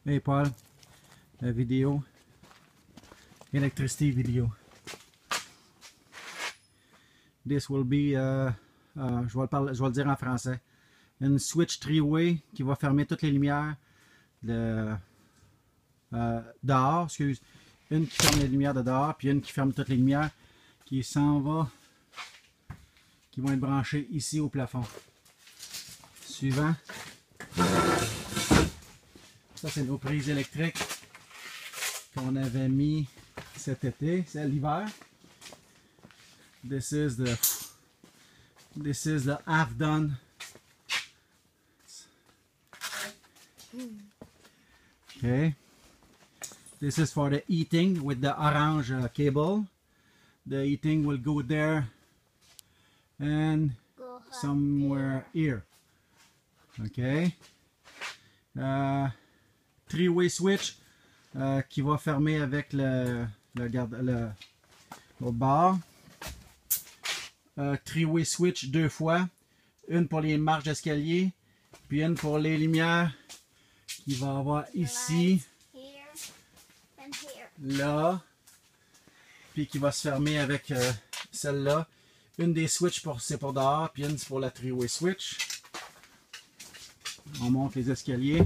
Hey Paul, la vidéo, électricité vidéo. This will be, je vais le dire en français, une switch three-way qui va fermer toutes les lumières dehors, excuse, une qui ferme les lumières de dehors, puis une qui ferme toutes les lumières qui s'en va, qui vont être branchées ici au plafond. Suivant. Ça, c'est nos prises électriques qu'on avait mis cet été, c'est l'hiver. This is the half done. Okay. This is for the heating with the orange cable. The heating will go there and somewhere here. Okay. Three-way switch qui va fermer avec l'autre barre. Three-way switch deux fois. Une pour les marches d'escalier, puis une pour les lumières qui va avoir ici, là, puis qui va se fermer avec celle-là. Une des switches c'est pour dehors, puis une c'est pour la three-way switch. On monte les escaliers.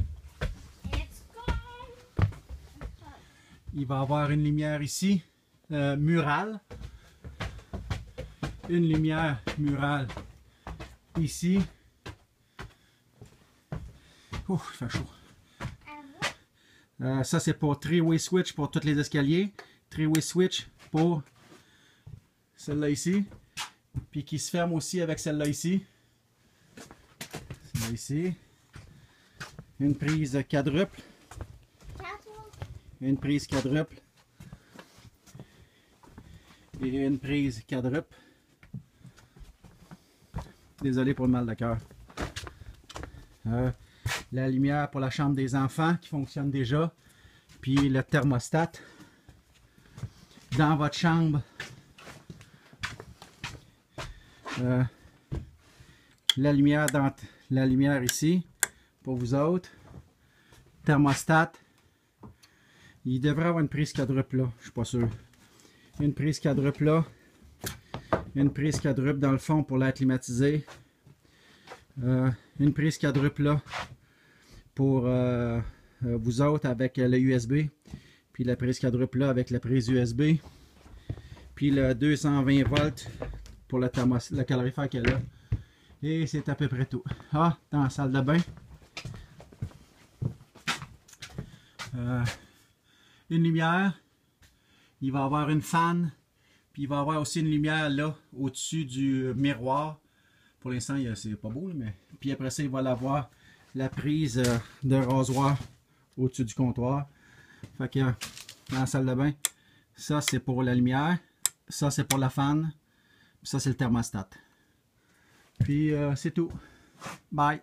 Il va y avoir une lumière ici, murale. Une lumière murale ici. Ouh, il fait chaud. Ça, c'est pour three-way switch pour tous les escaliers. Three-way switch pour celle-là ici. Puis qui se ferme aussi avec celle-là ici. Celle-là ici. Une prise quadruple. Une prise quadruple. Et une prise quadruple. Désolé pour le mal de cœur. La lumière pour la chambre des enfants qui fonctionne déjà. Puis le thermostat. Dans votre chambre. La lumière ici. Pour vous autres. Thermostat. Il devrait avoir une prise quadruple là. Je suis pas sûr. Une prise quadruple là. Une prise quadruple dans le fond pour l'air climatisé. Une prise quadruple là pour vous autres avec le USB. Puis la prise quadruple là avec la prise USB. Puis le 220 volts pour le calorifère qu'elle a. Et c'est à peu près tout. Ah, dans la salle de bain. Une lumière. Il va y avoir une fan. Puis il va y avoir aussi une lumière là, au-dessus du miroir. Pour l'instant, c'est pas beau, là, mais... Puis après ça, il va avoir la prise de rasoir au-dessus du comptoir. Fait que dans la salle de bain, ça c'est pour la lumière. Ça c'est pour la fan. Puis ça c'est le thermostat. Puis c'est tout. Bye!